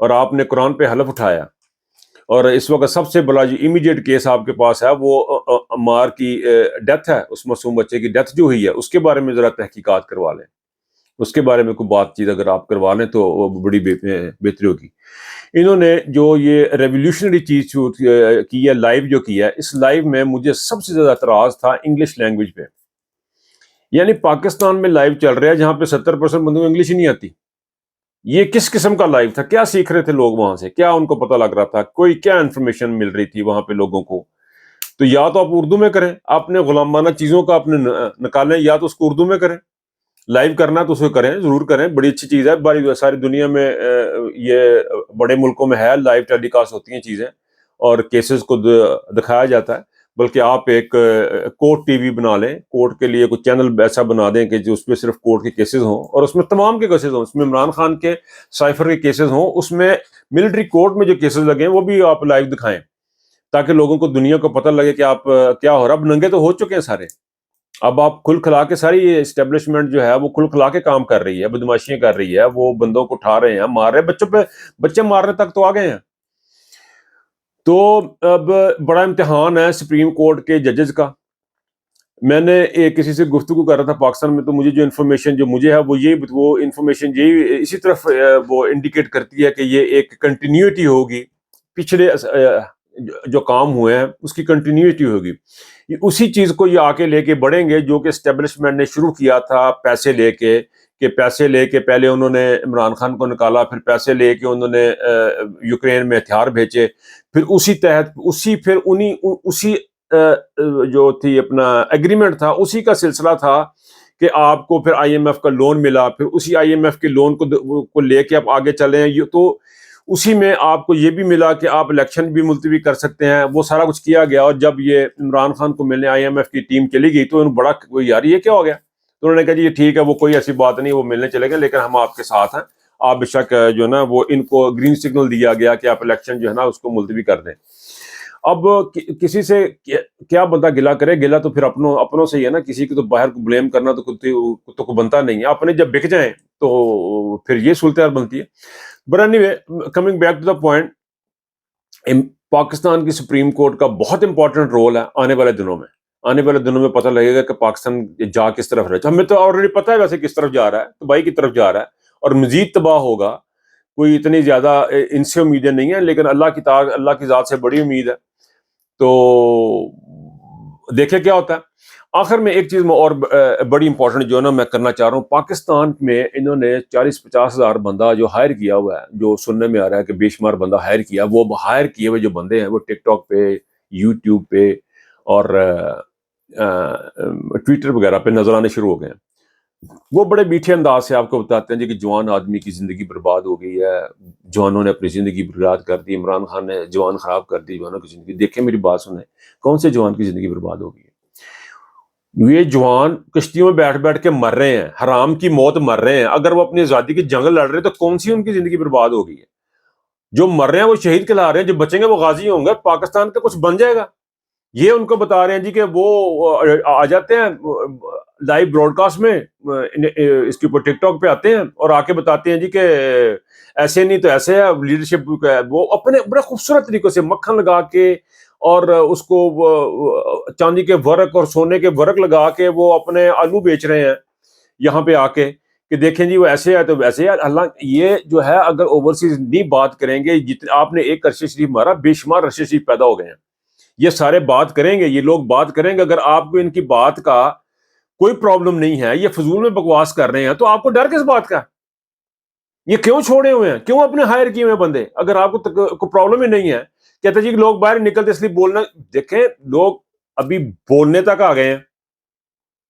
اور آپ نے قرآن پہ حلف اٹھایا، اور اس وقت سب سے بڑا جو امیڈیٹ کیس آپ کے پاس ہے وہ عمار کی ڈیتھ ہے، اس معصوم بچے کی ڈیتھ جو ہوئی ہے، اس کے بارے میں ذرا تحقیقات کروا لیں، اس کے بارے میں کوئی بات چیت اگر آپ کروا لیں تو وہ بڑی بہتری ہوگی۔ انہوں نے جو یہ ریولیوشنری چیز کی ہے، لائیو جو کی ہے، اس لائیو میں مجھے سب سے زیادہ اعتراض تھا انگلش لینگویج پہ۔ یعنی پاکستان میں لائیو چل رہا ہے جہاں پہ 70% بندوں کو انگلش ہی نہیں آتی۔ یہ کس قسم کا لائیو تھا؟ کیا سیکھ رہے تھے لوگ وہاں سے؟ کیا ان کو پتہ لگ رہا تھا؟ کوئی کیا انفارمیشن مل رہی تھی وہاں پہ لوگوں کو؟ تو یا تو آپ اردو میں کریں، اپنے غلامانہ چیزوں کا اپنے نکالیں، یا تو اس کو اردو میں کریں۔ لائیو کرنا تو اس کو کریں، ضرور کریں، بڑی اچھی چیز ہے، بڑی ساری دنیا میں یہ بڑے ملکوں میں ہے، لائیو ٹیلی کاسٹ ہوتی ہیں چیزیں اور کیسز کو دکھایا جاتا ہے۔ بلکہ آپ ایک کورٹ ٹی وی بنا لیں، کورٹ کے لیے کوئی چینل ایسا بنا دیں کہ جو اس پہ صرف کورٹ کے کیسز ہوں، اور اس میں تمام کے کیسز ہوں، اس میں عمران خان کے سائفر کے کیسز ہوں، اس میں ملٹری کورٹ میں جو کیسز لگے ہیں وہ بھی آپ لائیو دکھائیں، تاکہ لوگوں کو دنیا کو پتہ لگے کہ آپ کیا ہو رہا ہے۔ اب ننگے تو ہو چکے ہیں سارے، اب آپ کھل کھلا کے ساری یہ اسٹیبلشمنٹ جو ہے وہ کھل کھلا کے کام کر رہی ہے، بدماشیاں کر رہی ہے، وہ بندوں کو اٹھا رہے ہیں، مار رہے ہیں، بچوں پہ بچے مارنے تک تو آ گئے ہیں۔ تو اب بڑا امتحان ہے سپریم کورٹ کے ججز کا۔ میں نے کسی سے گفتگو کر رہا تھا پاکستان میں، تو مجھے جو انفارمیشن جو مجھے ہے وہ انفارمیشن یہی اسی طرف وہ انڈیکیٹ کرتی ہے کہ یہ ایک کنٹینیوٹی ہوگی، پچھلے جو کام ہوئے ہیں اس کی کنٹینیوٹی ہوگی، یہ اسی چیز کو یہ آکے لے کے بڑھیں گے جو کہ اسٹیبلشمنٹ نے شروع کیا تھا پیسے لے کے، کہ پیسے لے کے پہلے انہوں نے عمران خان کو نکالا، پھر پیسے لے کے انہوں نے یوکرین میں ہتھیار بھیجے، پھر اسی تحت اسی جو تھی اپنا ایگریمنٹ تھا، اسی کا سلسلہ تھا کہ آپ کو پھر آئی ایم ایف کا لون ملا، پھر اسی آئی ایم ایف کے لون کو لے کے آپ آگے چلے ہیں، تو اسی میں آپ کو یہ بھی ملا کہ آپ الیکشن بھی ملتوی کر سکتے ہیں، وہ سارا کچھ کیا گیا۔ اور جب یہ عمران خان کو ملنے آئی ایم ایف کی ٹیم چلی گئی تو انہوں بڑا یار یہ کیا ہو گیا، تو انہوں نے کہا جی یہ ٹھیک ہے، وہ کوئی ایسی بات نہیں، وہ ملنے چلے گئے، لیکن ہم آپ کے ساتھ ہیں، آپ بے شک جو ہے نا وہ ان کو گرین سگنل دیا گیا کہ آپ الیکشن جو ہے نا اس کو ملتوی کر دیں۔ اب کسی سے کیا بندہ گلا کرے، گلا تو پھر اپنوں سے ہی ہے نا، کسی کو تو باہر کو بلیم کرنا تو کوئی بنتا نہیں ہے، اپنے جب بک جائیں تو پھر یہ صورتحال بنتی ہے۔ But anyway, coming back to the point, Pakistan کی سپریم کورٹ کا بہت امپورٹنٹ رول ہے آنے والے دنوں میں پتہ لگے گا کہ پاکستان جا کس طرف رہے۔ ہمیں تو آلریڈی پتہ ہے ویسے کس طرف جا رہا ہے، تباہی کی طرف جا رہا ہے، اور مزید تباہ ہوگا۔ کوئی اتنی زیادہ ان سے امیدیں نہیں ہیں، لیکن اللہ کی ذات سے بڑی امید ہے، تو دیکھیں کیا ہوتا ہے۔ آخر میں ایک چیز میں اور بڑی امپورٹنٹ جو ہے نا میں کرنا چاہ رہا ہوں، پاکستان میں انہوں نے 40-50 ہزار بندہ جو ہائر کیا ہوا ہے، جو سننے میں آ رہا ہے کہ بے شمار بندہ ہائر کیا، وہ ہائر کیے ہوئے جو بندے ہیں وہ ٹک ٹاک پہ، یوٹیوب پہ اور ٹویٹر وغیرہ پہ نظر آنے شروع ہو گئے ہیں۔ وہ بڑے میٹھے انداز سے آپ کو بتاتے ہیں جی کہ جوان آدمی کی زندگی برباد ہو گئی ہے، جوانوں نے اپنی زندگی برباد کر دی، عمران خان نے جوان خراب کر دی جوانوں کی زندگی۔ دیکھیں میری بات سنیں، کون سے جوان کی زندگی برباد ہو گئی ہے؟ یہ جوان کشتیوں میں بیٹھ بیٹھ کے مر رہے ہیں، حرام کی موت مر رہے ہیں، اگر وہ اپنی آزادی کی جنگ لڑ رہے ہیں تو کون سی ان کی زندگی برباد ہو گئی ہے؟ جو مر رہے ہیں وہ شہید کہلا رہے ہیں، جو بچیں گے وہ غازی ہوں گے، پاکستان کا کچھ بن جائے گا۔ یہ ان کو بتا رہے ہیں جی کہ وہ آ جاتے ہیں لائیو براڈ کاسٹ میں، اس کے اوپر ٹک ٹاک پہ آتے ہیں اور آ کے بتاتے ہیں جی کہ ایسے نہیں تو ایسے ہے، لیڈرشپ وہ اپنے بڑے خوبصورت طریقے سے مکھن لگا کے اور اس کو چاندی کے ورق اور سونے کے ورق لگا کے وہ اپنے آلو بیچ رہے ہیں یہاں پہ آ کے کہ دیکھیں جی وہ ایسے ہے تو ویسے ہے۔ اللہ یہ جو ہے اگر اوورسیز نہیں بات کریں گے، جتنے آپ نے ایک ارشد شریف مارا، بے شمار ارشد شریف پیدا ہو گئے ہیں، یہ سارے بات کریں گے، یہ لوگ بات کریں گے۔ اگر آپ کو ان کی بات کا کوئی پرابلم نہیں ہے، یہ فضول میں بکواس کر رہے ہیں، تو آپ کو ڈر کس بات کا؟ یہ کیوں چھوڑے ہوئے ہیں؟ کیوں اپنے ہائر کیے ہوئے بندے؟ اگر آپ کو کوئی پرابلم ہی نہیں ہے، کہتے جی لوگ باہر نکلتے اس لیے بولنا، دیکھیں لوگ ابھی بولنے تک آ گئے ہیں،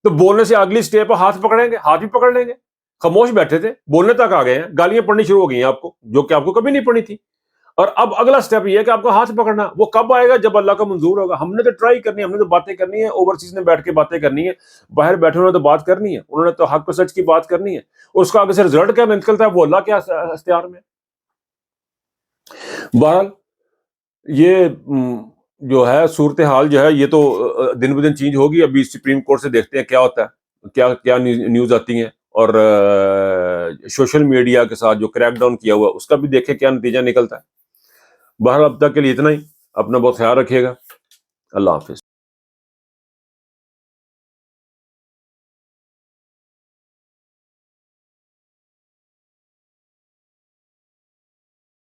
تو بولنے سے اگلی سٹیپ پہ ہاتھ پکڑیں گے، ہاتھ بھی پکڑ لیں گے۔ خاموش بیٹھے تھے، بولنے تک آ گئے ہیں، گالیاں پڑھنی شروع ہو گئی ہیں آپ کو، جو کہ آپ کو کبھی نہیں پڑھی تھی۔ اور اب اگلا سٹیپ یہ ہے کہ آپ کو ہاتھ پکڑنا، وہ کب آئے گا؟ جب اللہ کا منظور ہوگا۔ ہم نے تو ٹرائی کرنی ہے، ہم نے تو باتیں کرنی ہے، اوورسیز نے بیٹھ کے باتیں کرنی ہے، باہر بیٹھے انہوں نے تو بات کرنی ہے، انہوں نے تو حق و سچ کی بات کرنی ہے، اور اس کا آگے سے رزلٹ کیا نکلتا ہے وہ اللہ کے اختیار میں۔ بہرحال یہ جو ہے صورتحال جو ہے یہ تو دن بدن چینج ہوگی۔ ابھی سپریم کورٹ سے دیکھتے ہیں کیا ہوتا ہے، کیا نیوز آتی ہیں، اور سوشل میڈیا کے ساتھ جو کریک ڈاؤن کیا ہوا اس کا بھی دیکھیں کیا نتیجہ نکلتا ہے. بہرحال اب تک کے لیے اتنا ہی. اپنا بہت خیال رکھیے گا. اللہ حافظ.